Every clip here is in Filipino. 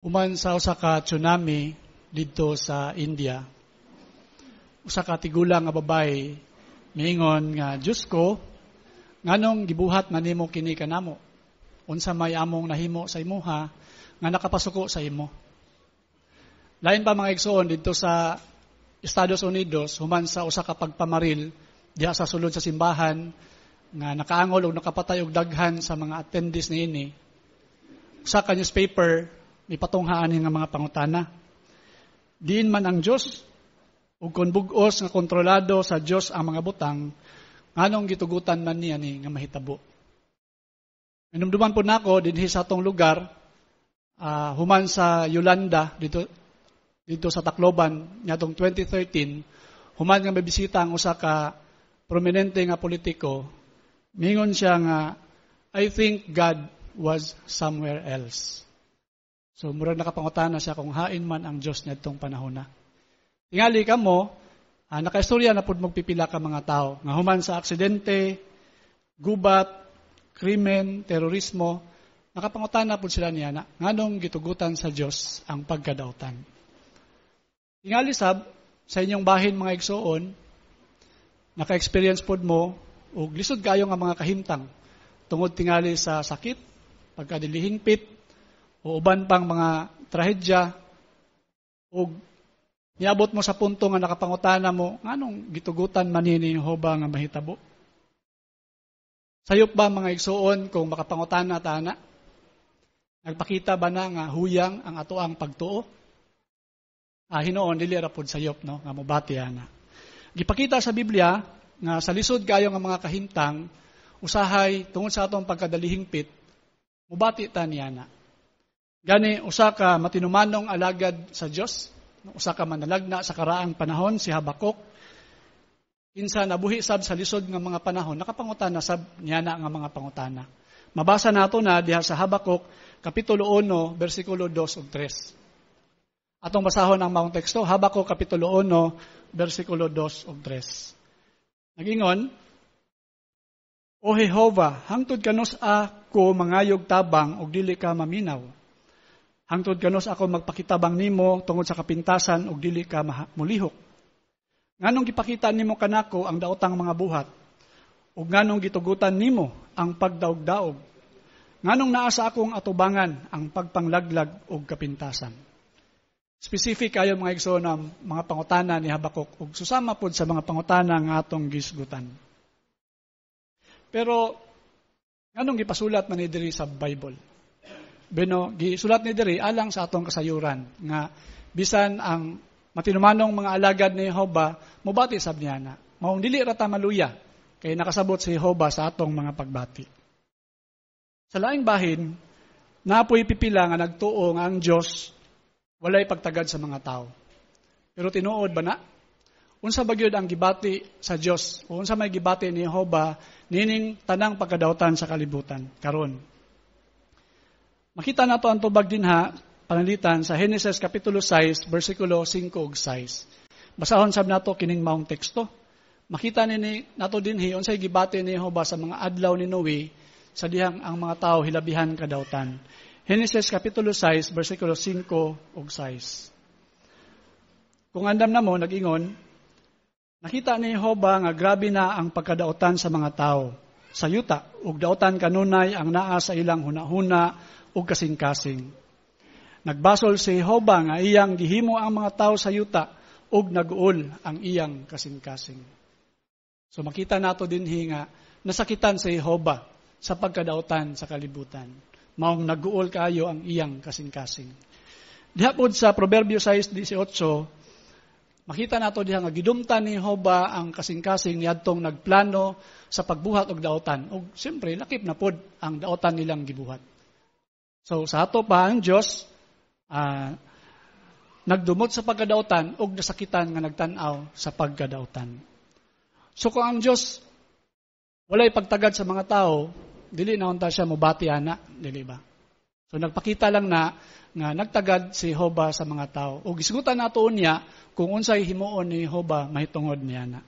Human sa usa ka tsunami didto sa India. Usa ka tigulang nga babae miingon nga, Diyos ko, nganong gibuhat man nimo kini kanamo? Unsa may among nahimo sa imuha nga nakapasuko sa imo? Lain pa mga igsoon didto sa Estados Unidos, human sa usa ka pagpamaril diha sa sulod sa simbahan nga nakaangol og nakapatay og daghan sa mga attendees niini. Usa ka newspaper ipatunghaan nga mga pangutana. Diin man ang Dios ug kun bug-os nga kontrolado sa Dios ang mga butang, nganong gitugutan man niya ni nga mahitabo. Minumduman po nako dinhi sa atong lugar, human sa Yolanda dito sa Tacloban niadtong 2013, human nga mabisita ang usa ka prominente nga politiko, mingon siya nga, I think God was somewhere else. So, murag nakapangutana siya kung hain man ang Diyos niya itong panahon na. Tingali ka mo, nakaistorya na po magpipila ka mga tao. Nga human sa aksidente, gubat, krimen, terorismo, nakapangutana po sila niya na nganong gitugutan sa Diyos ang pagkadautan. Tingali sab, sa inyong bahin mga igsoon, naka-experience po mo, o lisod kayo nga mga kahimtang, tungod tingali sa sakit, pagkadilihingpit, o uban pang mga trahedya, o niabot mo sa punto nga nakapangutana mo, nganong gitugutan man ni Jehova nga mahitabo? Sayop ba mga igsoon kung makapangutana tana? Nagpakita ba na nga huyang ang atoang pagtuo? Hinoon, dili ra pod sayop, no? Nga mobati ana. Gipakita sa Biblia, nga sa lisod kayo nga mga kahimtang, usahay tungod sa atong pagkadalihingpit, mobati ta niya na. Gani, usa ka matinumanong alagad sa Dios, usa ka manalagna sa karaang panahon, si Habakuk, kinsa nabuhi sab sa lisod nga mga panahon, nakapangutana sab niya na nga mga pangutana. Mabasa nato na diha sa Habakuk, Kapitulo 1, versikulo 2 ug 3. Atong basahon ang maong teksto, Habakuk, Kapitulo 1, versikulo 2 ug 3. Nagingon, O Jehova, hangtod kanos ako mangayog tabang ug dili ka maminaw. Hangtod kanos ako magpakitabang nimo tungod sa kapintasan ug dili ka mulihok. Nganong gipakita nimo kanako ang daotang mga buhat? Ug nganong gitugutan nimo ang pagdaog-daog? Nganong naa sa akong atubangan ang pagpanglaglag ug kapintasan? Specific kayo mga igsoon ang mga pangutana ni Habakuk ug susama pod sa mga pangutana nga atong gisgutan. Pero nganong gipasulat man ni diri sa Bible? Beno, gisulat ni diri alang sa atong kasayuran nga bisan ang matinumanong mga alagad ni Jehova mobati sab niya na. Maong dili ra ta maluya kay nakasabot si Jehova sa atong mga pagbati. Sa laing bahin, napoy pipila nga nagtuo nga ang Dios walay pagtagad sa mga tao. Pero tinuod ba na? Unsa ba gyud ang gibati sa Dios? O unsa may gibati ni Jehova nining tanang pagkadautan sa kalibutan karon? Makita nato ang tubag dinha pananglitan sa Genesis Kapitulo 6, versikulo 5 ug 6. Basahon sab nato kining maong teksto. Makita nato dinhi unsay gibati ni Jehova sa mga adlaw ni Noe sa dihang ang mga tawo hilabihan kadautan. Genesis Kapitulo 6, versikulo 5 ug 6. Kung andam na mo, nag-ingon, nakita ni Jehova nga grabe na ang pagkadautan sa mga tao. Sa yuta, ug dautan kanunay ang naa sa ilang hunahuna ug kasing-kasing. Nagbasol si Jehova nga iyang gihimo ang mga tao sa yuta ug nag-uol ang iyang kasing-kasing. So makita nato dinhi nga nasakitan si Jehova sa pagkadautan sa kalibutan. Maong nag-uol kaayo ang iyang kasing-kasing. Diha pod sa Proverbio 6:18, makita nato diha nga gidumtan ni Jehova ang kasing-kasing niadtong nagplano sa pagbuhat og dautan. Ug siyempre lakip na pod ang dautan nilang gibuhat. So sa ato pa ang Dios nagdumot sa pagkadautan ug nasakitan nga nagtan-aw sa pagkadautan. So kung ang Dios walay pagtagad sa mga tao, dili na unta siya mobati ana, dili ba? So nagpakita lang na nga nagtagad si Jehova sa mga tao. Ug gisgutan nato unya kung unsay himuon ni Jehova mahitungod niya na.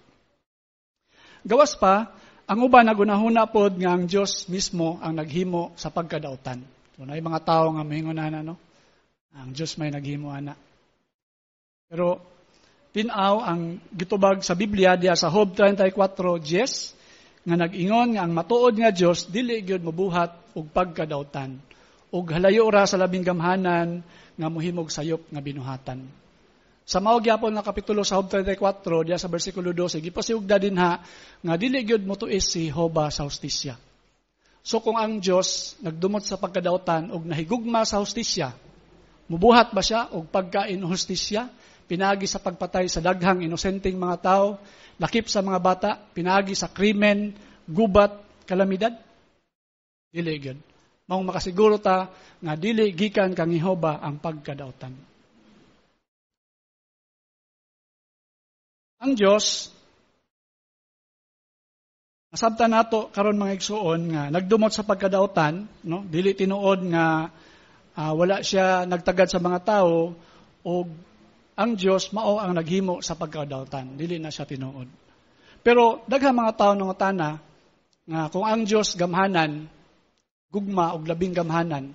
Gawas pa, ang uban nagunahuna pod nga ang Dios mismo ang naghimo sa pagkadautan. So na mga tao nga mahingunan Ang Dios may naghimo ana. Pero tinaw ang gitubag sa Biblia diya sa Job 34:10 nga nag-ingon nga ang matuod nga Dios dili gyud mobuhat og pagkadautan ug halayo ra sa labing gamhanan nga mohimog sayop nga binuhatan. Sa mao gyapon nga kapitulo sa Job 34 diya sa bersikulo 12 gipasiugda dinha nga dili gyud motuis si Joba sa hustisya. So kung ang Dios nagdumot sa pagkadautan ug nahigugma sa hustisya, mubuhat ba siya og pagka-inhustisya? Pinagi sa pagpatay sa daghang inosenteng mga tao, lakip sa mga bata, pinagi sa krimen, gubat, kalamidad? Dili gyud. Maong makasiguro ta nga dili gikan kang Jehova ang pagkadautan. Ang Dios masabtan nato karon mga igsuon nga nagdumot sa pagkadautan, no? Dili tinuod nga wala siya nagtagad sa mga tao o ang Dios mao ang naghimo sa pagkadautan, dili na siya tinuod. Pero daghang mga tao nangutana nga kung ang Dios gamhanan, gugma og labing gamhanan.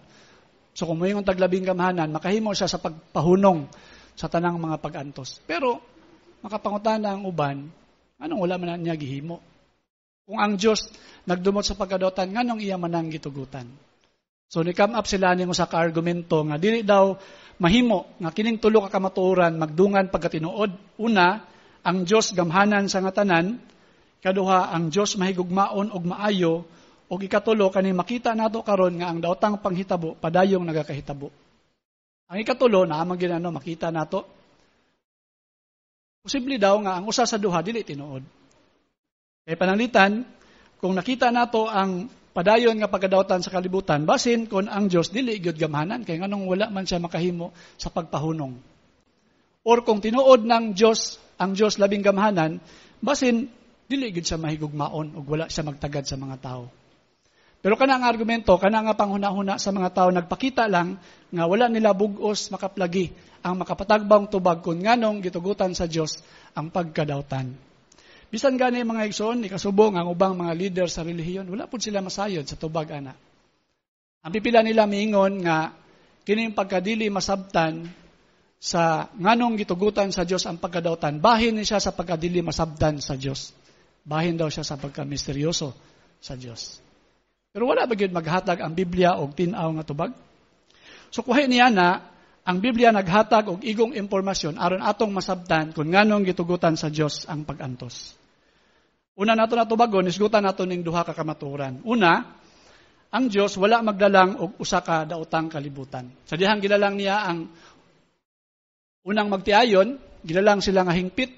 So kung moingon tag labing gamhanan, makahimo siya sa pagpahunong sa tanang mga pag-antos. Pero makapangutana ang uban, anong wala man niya gihimo? Kung ang Dios nagdumot sa pagkadautan, nganong iya man ang gitugutan? So ni-come up sila ning usa ka argumento nga dili daw mahimo nga kining tulo ka kamatuoran magdungan pagkatinuod. Una, ang Dios gamhanan sa nga tanan, ikaduha ang Dios mahigugmaon og maayo, ug ikatulo kani makita nato karon nga ang daotang panghitabo padayong nagakahitabo. Ang ikatulo na amang ginano makita nato. Posible daw nga ang usa sa duha dili tinuod. Kay pananglitan kung nakita nato ang padayon nga pagkadautan sa kalibutan, basin kon ang Dios dili gyud gamhanan kay nganong wala man siya makahimo sa pagpahunong. Or kung tinuod ng Dios, ang Dios labing gamhanan, basin dili gyud siya mahigugmaon ug wala siya magtagad sa mga tao. Pero kana ang argumento, kana nga panghuna-huna sa mga tao nagpakita lang nga wala nila bug-os makaplagi ang makapatagbang tubag kun nganong gitugutan sa Dios ang pagkadautan. Bisan gani mga igsoon, ikasubong ang ubang mga leader sa relihiyon, wala po sila masayod sa tubag ana. Ang pipila nila miingon nga kining pagkadili masabtan sa nganong gitugutan sa Dios ang pagkadautan, bahin ni siya sa pagkadili masabtan sa Dios. Bahin daw siya sa pagkamisteryoso sa Dios. Pero wala ba gyud maghatag ang Biblia og tin-aw nga tubag? So kuhay niya na ang Biblia naghatag og igong impormasyon aron atong masabtan kung nganong gitugutan sa Dios ang pag-antos. Una nato natubagon, isgutan nato ning duha ka kamatuoran. Una, ang Dios wala magdalang og usa ka daotang kalibutan. Sa dihang gilalang niya ang unang magtiayon, gilalang sila nga hingpit.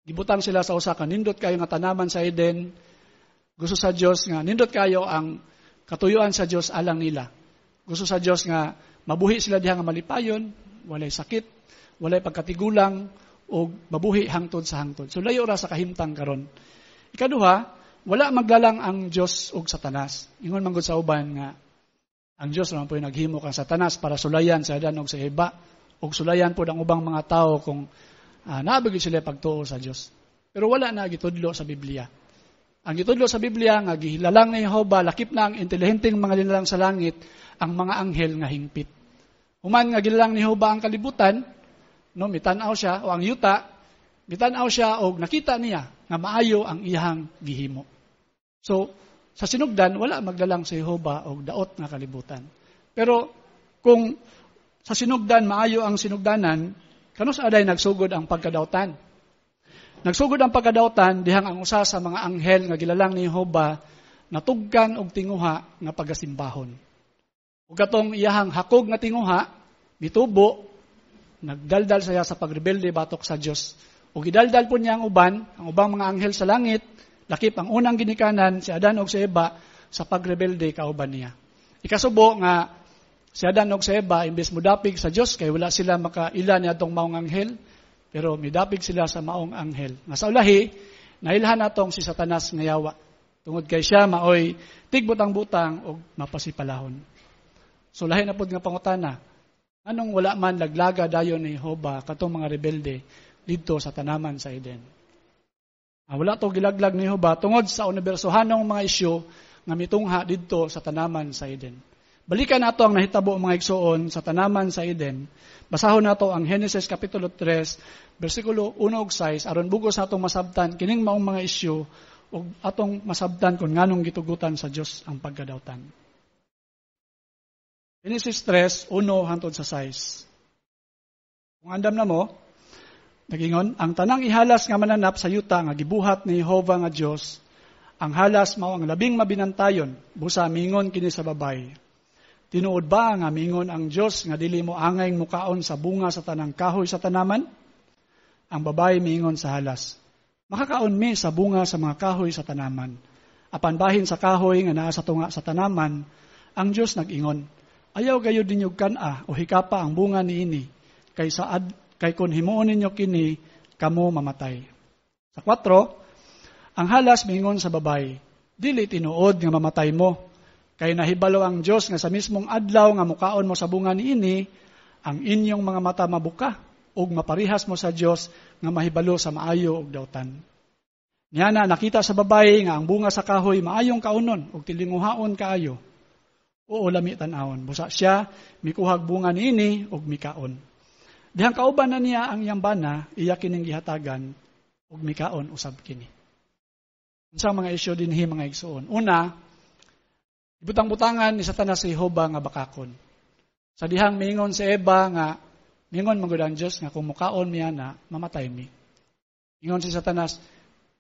Gibutang sila sa usa ka nindot kayo nga tanaman sa Eden. Gusto sa Dios nga nindot kayo ang katuyuan sa Dios alang nila. Gusto sa Dios nga mabuhi sila diha nga malipayon, walay sakit, walay pagkatigulang, o mabuhi hangtod sa hangtod. So layo ra sa kahimtang karon. Ikaduha, wala maglalang ang Dios og Satanas. Ingon man gud sa uban nga ang Dios naman po naghimo kang Satanas para sulayan sa Adan og sa Eva, og sulayan po ang ubang mga tao kung naabig sila pagtuo sa Dios. Pero wala na gitudlo sa Biblia. Ang gitudlo sa Biblia nga gihilalang ni Jehova, lakip na ang intelihenteng mga linalang sa langit, ang mga anghel nga hingpit. Human nga gilalang ni Jehova ang kalibutan, no, mitanaw siya o ang yuta, mitanaw siya o nakita niya nga maayo ang iyang gihimo. So, sa sinugdan, wala maglalang sa Jehova o daot nga kalibutan. Pero, kung sa sinugdan, maayo ang sinugdanan, kanus aday nagsugod ang pagkadautan. Nagsugod ang pagkadautan, dihang ang usa sa mga anghel nga gilalang ni Jehova, natugkan og tinguha nga pagasimbahon. Ug katong iyahang hakog nga tinguha, mitubo, nagdaldal siya sa pagrebelde batok sa Dios. Ug gidaldal po niya ang ubang mga anghel sa langit, lakip ang unang ginikanan si Adan ug si Eva sa pagrebelde kauban niya. Ikasubo nga si Adan ug si Eva imbes modapig sa Dios kay wala sila makaila niadtong maong anghel, pero midapig sila sa maong anghel. Nga sa ulahi, nailhan natong si Satanas nga yawa. Tungod kay siya maoy tigbutang-butang ug mapasipalahon. So lahi na pud nga pangutana, anong wala man laglaga dayon ni Jehova katong mga rebelde didto sa tanaman sa Eden? Wala to gilaglag ni Jehova tungod sa unibersohanong mga isyu nga mitungha didto sa tanaman sa Eden. Balikan nato ang nahitabo mga igsoon sa tanaman sa Eden. Basahon nato ang Genesis Kapitulo 3, versikulo 1 ug 6, aron bugos natong masabtan kining maong mga isyu ug atong masabtan kung nganong gitugutan sa Dios ang pagkadawtan. Genesis 3, 1 hangtod sa 6. Kung andam na mo, nagingon, ang tanang ihalas nga mananap sa yuta nga gibuhat ni Jehovah nga Dios, ang halas mao ang labing mabinantayon, busa mingon kini sa babay. Tinuod ba nga mingon ang Dios nga dili mo angay mukaon sa bunga sa tanang kahoy sa tanaman? Ang babay mingon sa halas, makakaon mi sa bunga sa mga kahoy sa tanaman. Apan bahin sa kahoy nga naa sa tunga sa tanaman, ang Dios nag-ingon, ayaw gayud ninyo kan-a o hikapa ang bunga niini, kay kun himuon ninyo kini, kamo mamatay. Sa 4, ang halas mingon sa babay, dili tinuod nga mamatay mo, kay nahibalo ang Dios nga sa mismong adlaw nga mukaon mo sa bunga niini, ang inyong mga mata mabuka, ug maparihas mo sa Dios nga mahibalo sa maayo ug dawtan. Niana nakita sa babay nga ang bunga sa kahoy maayong kaunon ug tilinguhaon kaayo. Oo lami tan-awon. Busa siya mikuhag bunga niini ug mikaon. Dihang kauban na niya ang yambana, iya kining gihatagan ug mikaon usab kini. Unsa mga isyu dinhi mga igsoon? Una, ibutang-butangan ni Satanas si Jehovah nga bakakon. Sa dihang mingon si Eva nga mingon magud ang Dios nga kung mukaon miya na mamatay mi. Mingon si Satanas,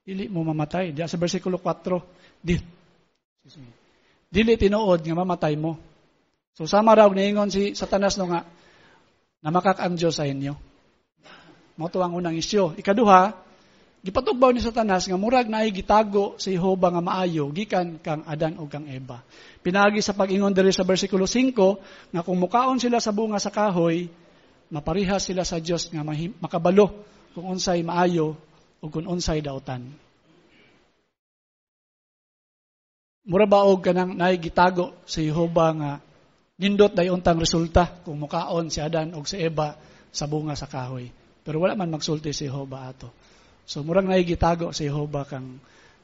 dili mo mamatay. Diya sa bersikulo 4, dili tinuod nga mamatay mo. So sama raw niingon si Satanas no nga namakak ang Dios sa inyo. Mao to ang unang isyu. Ikaduha, gipatugbaw ni Satanas nga murag naay gitago si Jehovah nga maayo gikan kang Adan ug kang Eva. Pinagi sa pag-ingon diri sa bersikulo 5 nga kung mukaon sila sa bunga sa kahoy, maparihas sila sa Dios nga makabalo kung unsay maayo ug kung unsay daotan. Mura ba og kanang naay gitago si Jehovah nga nindot dayon untang resulta kung mukaon si Adan ug si Eva sa bunga sa kahoy. Pero wala man magsulti si Jehovah ato. So murang naay gitago si Jehovah kang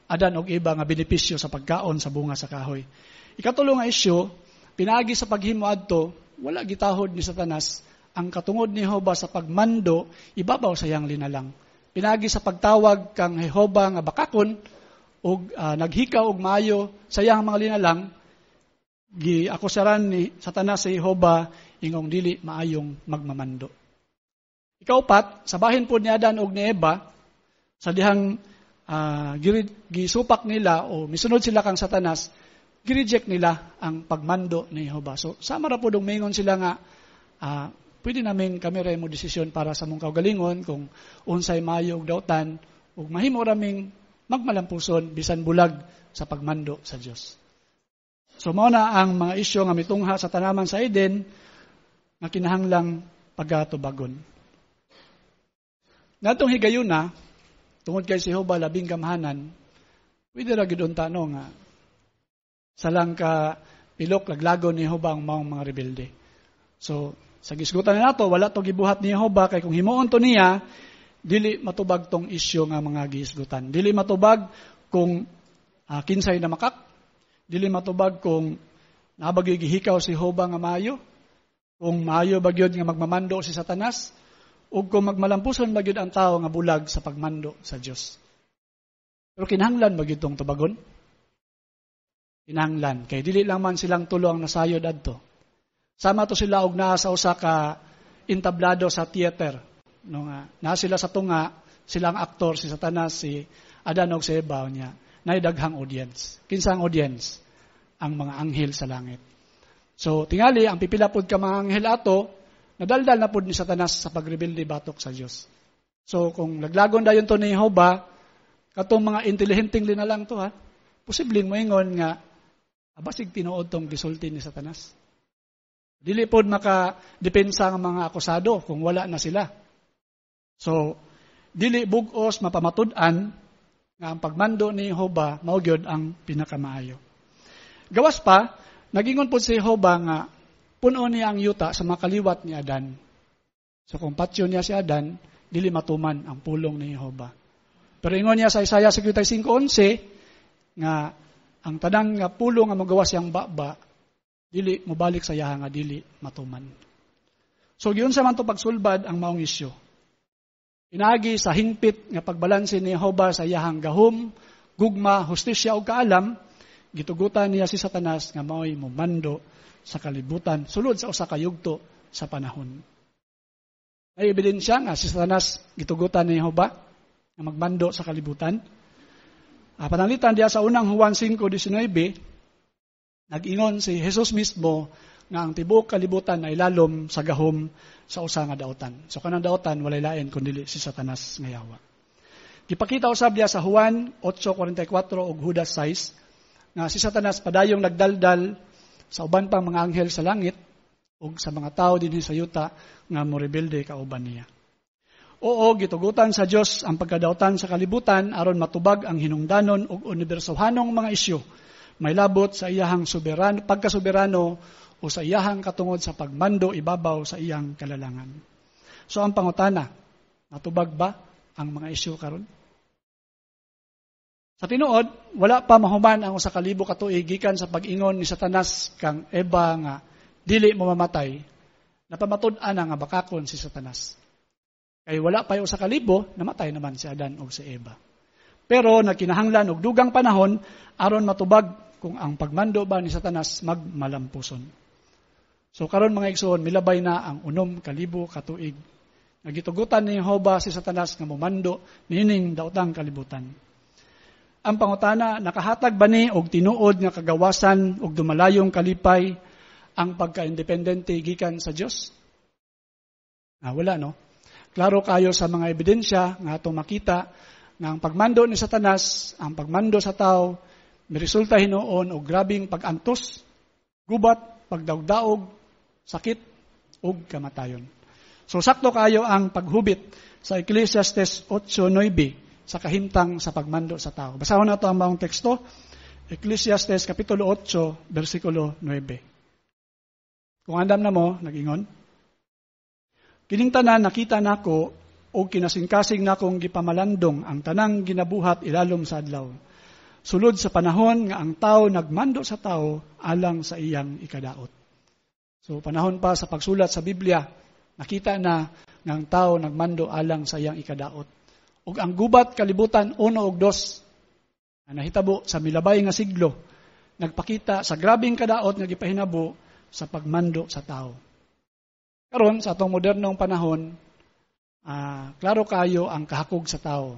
Adan ug Eva nga benepisyo sa pagkaon sa bunga sa kahoy. Ikatulo nga isyu, pinaagi sa paghimo adto, wala gitahod ni Satanas ang katungod ni Jehovah sa pagmando, ibabaw sa iyang linalang. Pinaagi sa pagtawag kang Jehovah nga bakakon ug naghikaw og maayo sa iyang mga linalang, giakusaran ni Satanas si Jehovah ingong dili maayong magmamando. Ikaupat, sa bahin po ni Adan ug ni Eva, sa dihang gisupak nila o misunod sila kang Satanas, gireject nila ang pagmando ni Jehovah. So, sama ra po mingon sila nga, pwede namin kami rin mo desisyon para sa mong kaugalingon kung unsay maayo ug dawtan ug mahimo raming magmalampuson bisan bulag sa pagmando sa Dios. So, mao na ang mga isyu nga mitungha sa tanaman sa Eden nga kinahanglang pagatubagon. Ngatong higayuna, tungod kay si Jehovah labing gamhanan, pwede ra gid unta no nga salang ka pilok laglagon ni Jehovah ang maong mga rebelde. So, sa gisgutan na nato, wala to gibuhat ni Jehovah kay kung himuon to niya, dili matubag tong isyu nga mga gisgutan. Dili matubag kung kinsay na makak, dili matubag kung nabagyo gihikaw si Jehovah nga maayo, kung maayo bagyod nga magmamando si Satanas, ug kung magmalampuson bagyod ang tao nga bulag sa pagmando sa Dios. Pero kinahanglan bagyod tong tubagon. Kinahanglan kay dili lang man silang tulo ang nasayod adto. Sama to sila og naa sa usa ka entablado sa theater. No nga, naa sila sa tunga, silang aktor si Satanas, si Adan ug si Eva niya. Nay daghang audience. Kinsa ang audience? Ang mga anghel sa langit. So tingali ang pipila pod ka mga anghel ato, nadaldal na pod ni Satanas sa pagrebelde batok sa Dios. So kung laglagon dayon to ni Jehovah, katong mga intelihenteng linalang to posibleng moingon nga abasig tinuod tong gisulti ni Satanas. Dili pod maka-depensa ang mga akusado kung wala na sila. So, dili bugos mapamatud-an nga ang pagmando ni Jehovah mao gyud ang pinakamaayo. Gawas pa, nagingon pod si Jehovah nga punon niya ang yuta sa makaliwat ni Adan. So kung patyo niya si Adan, dili matuman ang pulong ni Jehovah. Pero ingon niya sa Isaiah 55:11 nga ang tanang nga pulong nga magawas yang baba dili mobalik sa iyaha nga dili matuman. So giun sa man to pagsulbad ang maong isyu. Inaagi sa hingpit nga pagbalanse ni Jehova sa iyahang gahom, gugma, hustisya ug kaalam, gitugutan niya si Satanas nga mao'y mumando sa kalibutan sulod sa usa ka yugto sa panahon. May ebidensya nga si Satanas gitugutan ni Jehova nga magmando sa kalibutan. Pananglitan diya sa unang Juan 5:19, nag-ingon si Jesus mismo nga ang tibuok kalibutan ay lalom sa gahom sa usa nga daotan. So kanang daotan walay lain kundi si Satanas nga yawa. Gipakita usab diya sa Juan 8:44 ug Judas 6 nga si Satanas padayong nagdaldal sa uban pang mga anghel sa langit ug sa mga tao dinhi sa yuta nga morebelde kauban niya. Oo, gitugutan sa Dios ang pagkadaotan sa kalibutan aron matubag ang hinungdanon ug unibersohanong mga isyu may labot sa iyahang pagkasoberano o sa iyahang katungod sa pagmando ibabaw sa iyang kalalangan. So ang pangutana, natubag ba ang mga isyu karon? Sa tinuod, wala pa mahuman ang usa ka libo ka tuig gikan sa pag-ingon ni Satanas kang Eva nga dili mo mamatay. Napamatud-an nga bakakon si Satanas. Kay wala pa yung usa ka libo, namatay naman si Adan o si Eva. Pero nagkinahanglan og dugang panahon aron matubag kung ang pagmando ba ni Satanas magmalampuson. So karon mga igsoon, milabay na ang 6,000 ka tuig. Nagitugutan ni Jehova si Satanas nga momando nining daotang kalibutan. Ang pangutana, nakahatag ba ni og tinuod nga kagawasan og dumalayong kalipay ang pagka-independente gikan sa Dios? Wala no. Klaro kayo sa mga ebidensya nga atong makita nga ang pagmando ni Satanas, ang pagmando sa tao, miresulta hinuon og grabing pag-antos, gubat, pagdaog-daog, sakit, ug kamatayon. So sakto kayo ang paghubit sa Ecclesiastes 8:9 sa kahimtang sa pagmando sa tao. Basahon nato ang maong teksto, Ecclesiastes Kapitulo 8, versikulo 9. Kung andam na mo, nag-ingon, kining tanan nakita nako o kinasingkasing nakong gipamalandong ang tanang ginabuhat ilalom sa adlaw. Sulod sa panahon nga ang tao nagmando sa tao alang sa iyang ikadaot. So panahon pa sa pagsulat sa Biblia, nakita na nga ang tao nagmando alang sa iyang ikadaot. Ug ang gubat kalibutan 1 ug 2 na nahitabo sa milabay nga siglo, nagpakita sa grabing kadaot nga gipahinabo sa pagmando sa tao. Karon sa atong modernong panahon, klaro kayo ang kahakog sa tao.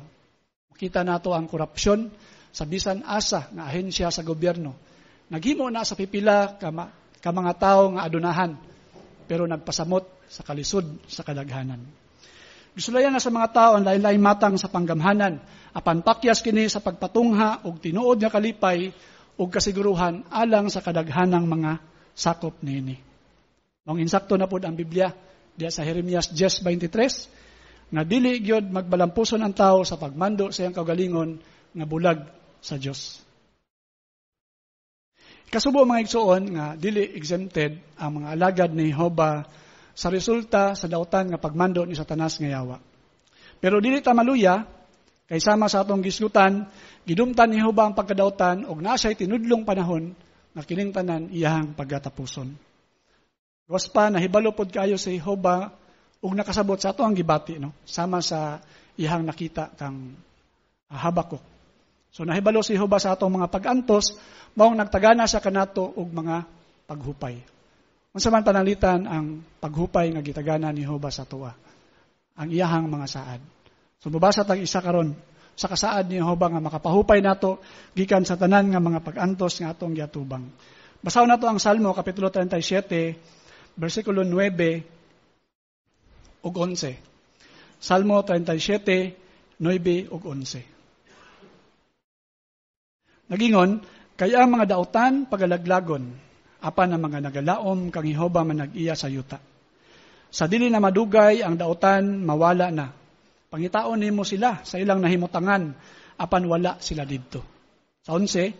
Makita nato ang korupsyon sa bisan asa nga ahensya sa gobyerno. Naghimo na sa pipila ka mga tao nga adunahan, pero nagpasamot sa kalisod sa kadaghanan. Gisulayan na sa mga tao ang lain-lain matang sa panggamhanan, apan pakyas kini sa pagpatungha og tinuod nga kalipay ug kasiguruhan alang sa kadaghanang mga sakop niini. Mong insakto na pod ang Biblia diya sa Jeremias 10:23 nga dili gyud magbalampuson ang tao sa pagmando sa iyang kaugalingon nga bulag sa Dios. Kasubo mga igsoon nga dili exempted ang mga alagad ni Jehova sa resulta sa daotan nga pagmando ni Satanas nga yawa. Pero dili ta maluya kay sama sa atong gisgutan, gidumtan ni Jehova ang pagkadaotan ug naa siya'y tinudlong panahon nga kining tanan iyang pagatapuson. Gawas pa nahibalo pod kayo sa Jehova ug nakasabot sa ato ang gibati no, sama sa iyang nakita kang Habakuk. So nahibalo si Jehova sa atong mga pag-antos, maong nagtagana siya kanato og mga paghupay. Unsa man panalitan ang paghupay nga gitagana ni Jehova sa tuwa, ang iyahang mga saad. So mabasa tag isa karon sa kasaad ni Jehova nga makapahupay nato gikan sa tanan nga mga pag-antos nga atong giatubang. Basahon nato ang Salmo kapitulo 37 bersikulo 9 ug 11. Salmo 37 9 ug 11. Nagingon, kaya ang mga daotan pagalaglagon, apan ang mga nagalaom kang Jehova man nag-iya sa yuta. Sa dili na madugay ang daotan mawala na. Pangitaon nimo sila sa ilang nahimutangan, apan wala sila didto. Sa 11,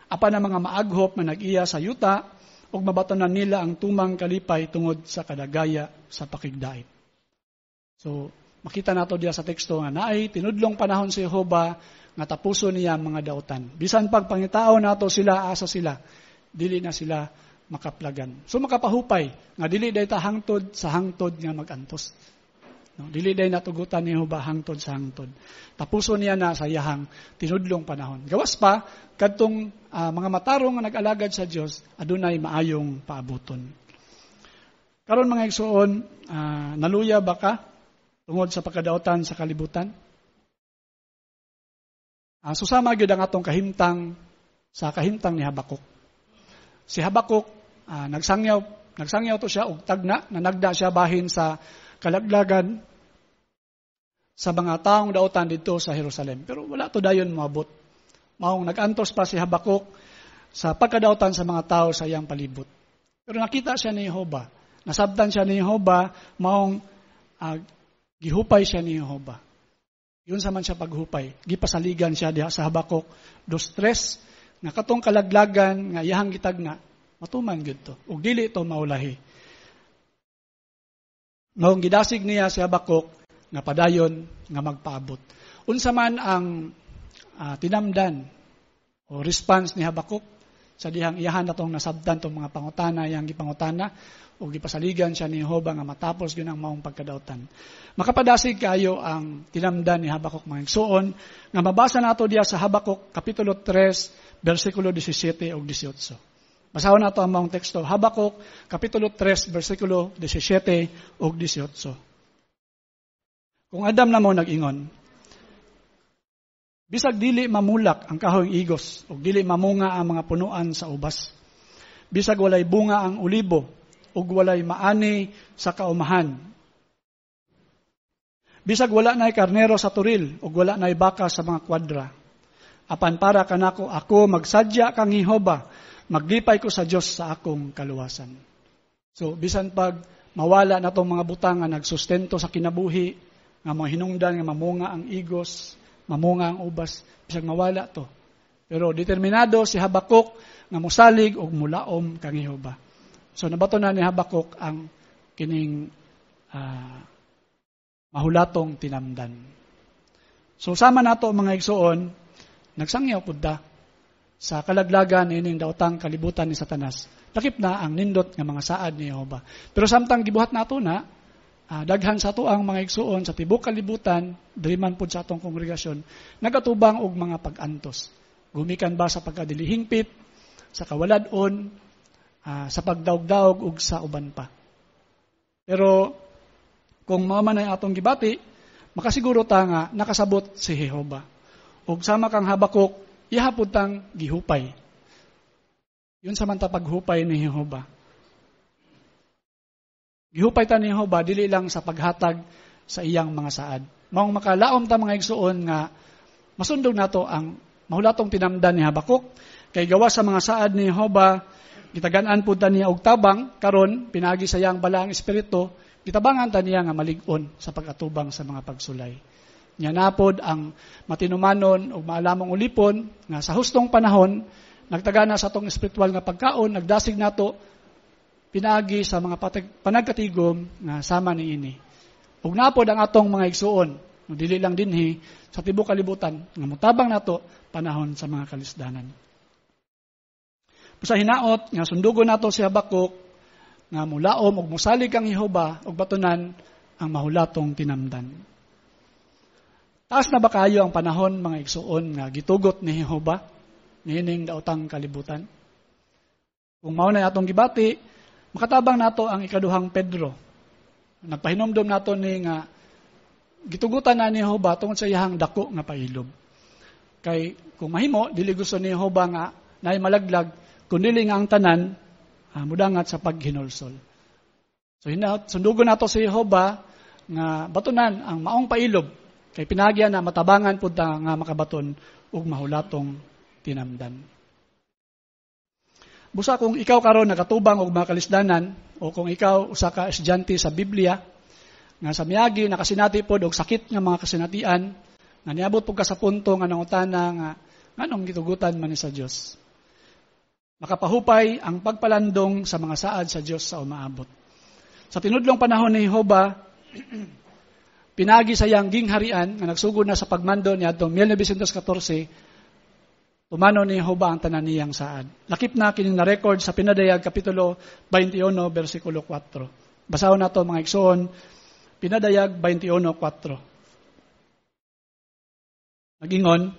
apan ang mga maaghop man nag-iya sa yuta, ug mabatonan nila ang tumang kalipay tungod sa kadagaya sa pakigdait. So, makita nato diya sa teksto nga naay tinudlong panahon si Jehova nga tapuson niya mga daotan. Bisan pag pangitaon nato sila, asa sila, dili na sila makaplagan. So makapahupay nga dili day ta hangtod sa hangtod nga magantos. No, dili day natugutan ni Jehova hangtod sa hangtod. Tapuso niya na sa iyahang tinudlong panahon. Gawas pa kadtong mga matarong nga nag-alagad sa Dios adunay maayong paabuton. Karon mga igsoon, naluya ba ka tungod sa pagkadaotan sa kalibutan? Susama gyud ang atong kahimtang sa kahimtang ni Habakuk. Si Habakuk nagsangyaw to siya og tagna, nanagda siya bahin sa kalaglagan sa mga taong daotan dito sa Jerusalem. Pero wala to dayon moabot. Maong nag-antos pa si Habakuk sa pagkadaotan sa mga tao sa iyang palibot. Pero nakita siya ni Jehova. Nasabtan siya ni Jehova, maong gihupay siya ni Jehova. Yun sa man siya paghupay. Gipasaligan siya diha sa Habakuk 2:3 nga katong kalaglagan nga iyahang gitagna matuman gyud to. Ug dili to maulahi. Maong gidasig niya si Habakuk nga padayon nga magpaabot. Unsa man ang tinamdan o response ni Habakuk sa dihang iyahan natong nasabtan tong mga pangutana yang gipangutana o gipasaligan siya ni Jehova nga matapos gyud ang maong pagkadaotan. Makapadasig kayo ang tinamdan ni Habakuk mga igsoon nga mabasa nato diya sa Habakuk kapitulo 3 bersikulo 17 ug 18. Basahon nato ang maong teksto. Habakuk, kapitulo 3, versikulo 17 ug 18. Kung Adam na mo nag-ingon, bisag dili mamulak ang kahoy igos, ug dili mamunga ang mga punuan sa ubas. Bisag walay bunga ang ulibo, ug walay maani sa kaumahan. Bisag wala na'y karnero sa turil, ug wala na'y baka sa mga kwadra. Apan para kanako ako magsadya kang Jehova, maglipay ko sa Dios sa akong kaluwasan. So, bisan pag mawala na itong mga butang nga nagsustento sa kinabuhi, nga mga hinungdan, nga mamunga ang igos, mamunga ang ubas, bisag mawala to. Pero determinado si Habakuk nga musalig og mulaom kang Jehova. So, nabato na ni Habakuk ang kining mahulatong tinamdan. So, sama nato mga igsoon, nagsangyaw pud ta sa kalaglagan ining daotang kalibutan ni Satanas. Takip na ang nindot nga mga saad ni Jehova. Pero samtang gibuhat nato na daghan sa ato ang mga igsuon sa tibok kalibutan, driman pud sa atong kongregasyon, nagatubang og mga pag-antos. Gumikan ba sa pagkadilihingpit, sa kawaladon, sa pagdaog-daog ug sa uban pa. Pero kung mao man ay atong gibati, makasiguro ta nga nakasabot si Jehova. Ug sama kang Habakuk, ihapod tang gihupay. Yun sa manta paghupay ni Jehova. Gihupay ta ni Jehova dili lang sa paghatag sa iyang mga saad. Maong makalaom ta mga igsuon nga masundog nato ang mahulatong tinamdan ni Habakuk kay gawa sa mga saad ni Jehova gitagan-an pud ta niya og tabang karon pinagi sa iyang balaang espiritu gitabangan ta niya nga malig-on sa pag-atubang sa mga pagsulay. Nya napod ang matinumanon o maalamong ulipon nga sa hustong panahon nagtagana sa atong espiritual nga pagkaon nagdasig nato pinaagi sa mga panagkatigom nga sama niini. Ug napod ang atong mga igsuon dili lang dinhi sa tibok kalibutan nga mutabang nato panahon sa mga kalisdanan. Sa hinaot nga sundugon nato si Habakuk nga mulaom ug musalig kang Jehova ug batunan ang mahulatong tinamdan. Taas na ba kayo ang panahon, mga igsuon, nga gitugot ni Jehova, niining daotang kalibutan? Kung mao na atong gibati, makatabang nato ang ikaduhang Pedro. Nagpahinomdom nato ni nga gitugutan na ni Jehova tungod sa iyahang dako nga pailob. Kay kung mahimo, dili gusto ni Jehova nga naay malaglag, kundi nga ang tanan mudangat sa paghinulsol. So sundugon nato si Jehova nga batunan ang maong pailob. Kay pinagya na matabangan pud ta nga makabaton ug mahulatong tinamdan. Busa kung ikaw karon nagatubang og mga kalisdanan o kung ikaw usa ka estudyante sa Biblia nga sa miagi nakasinati pod og sakit nga mga kasinatian nga niabot pud ka sa punto nga nangutana nga nganong gitugutan man ni sa Dios. Makapahupay ang pagpalandong sa mga saad sa Dios sa umaabot. Sa tinudlong panahon ni Jehova pinagi sa iyang gingharian nga nagsugod na sa pagmando niadtong 1914 Tumano ni Jehova ang tanan niyang saad. Lakip na kining na-record sa Pinadayag Kapitulo 21, versikulo 4. Basahon nato mga igsoon, Pinadayag 21:4. Nagingon,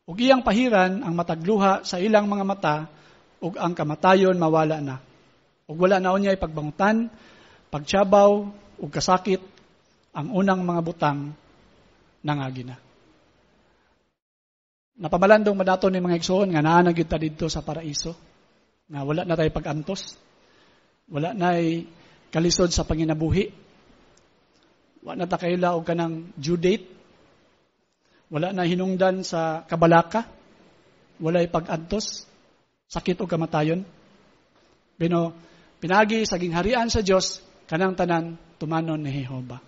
ug iyang pahiran ang matagluha sa ilang mga mata, ug ang kamatayon mawala na. Ug wala na unyay pagbangutan, pagtiyabaw, ug kasakit, ang unang mga butang nangagi na. Napamalandong madato ni mga igsoon nga naa na gyud ta didto sa paraiso. Nga wala na tay pag-antos. Wala na kalisod sa panginabuhi. Wala na ta kaila og kanang due date. Wala na hinungdan sa kabalaka. Walay pag-antos, sakit o kamatayon. Pinagi sa gingharian sa Dios kanang tanan tumanon ni Jehova.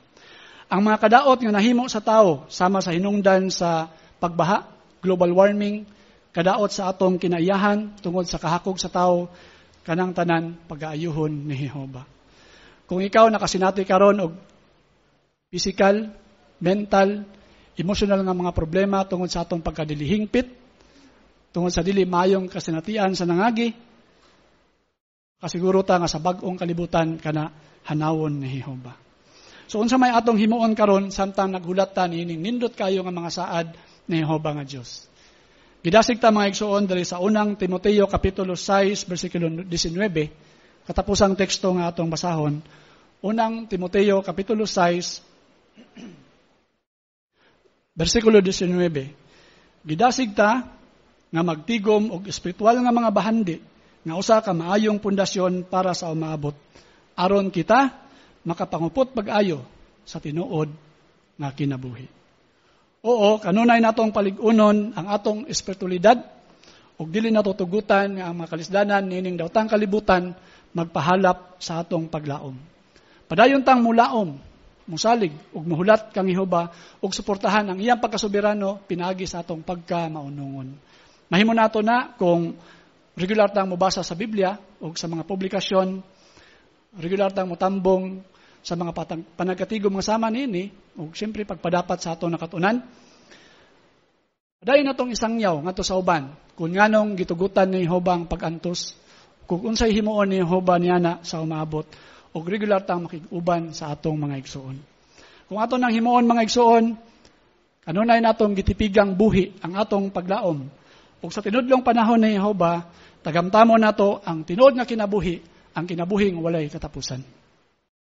Ang mga kadaot nga nahimo sa tao sama sa hinungdan sa pagbaha, global warming, kadaot sa atong kinaiyahan tungod sa kahakog sa tao, kanang tanan pag-aayuhon ni Jehova. Kung ikaw nakasinati karon og physical, mental, emotional nga mga problema tungod sa atong pagkadilihingpit, tungod sa dili mayong kasinatian sa nangagi, kasiguro ta nga sa bag-ong kalibutan kana hanawon ni Jehova. So unsa may atong himuon karon samtang naghulat ta niining nindot kayo nga mga saad ni Jehova nga Dios. Gidasig ta mga igsoon diri sa unang Timoteo Kapitulo 6 versikulo 19, katapusang teksto nga atong basahon. Unang Timoteo Kapitulo 6 versikulo 19. Gidasig ta nga magtigom og espiritual nga mga bahandi nga usa ka maayong pundasyon para sa umaabot aron kita makapangupot pag-ayo sa tinuod nga kinabuhi. Oo, kanunay natong palig-unon ang atong espiritualidad ug dili nato tugutan nga ang mga kalisdanan nining dawtang kalibutan magpahalap sa atong paglaom. Padayon tang mulaom, musalig ug muhulat kang Jehova ug suportahan ang iyang pagkasoberano pinaagi sa atong pagkamaunongon. Mahimo nato na kung regular tang mobasa sa Biblia ug sa mga publikasyon, regular tang motambong sa mga panagkatigom nga sama niini ug siyempre pagpadapat sa aton nakatunan. Dayon natong isang yaw ngadto sa uban kung nganong gitugutan ni Jehova ang pag-antos, kung unsay himuon ni Jehova niana sa umaabot ug regular tang makig-uban sa atong mga igsoon. Kung aton nang himuon mga igsoon, kanunay natong gitipigang buhi ang atong paglaom. Ug sa tinudlong panahon ni Jehova, tagamtamon nato ang tinuod nga kinabuhi, ang kinabuhing walay katapusan.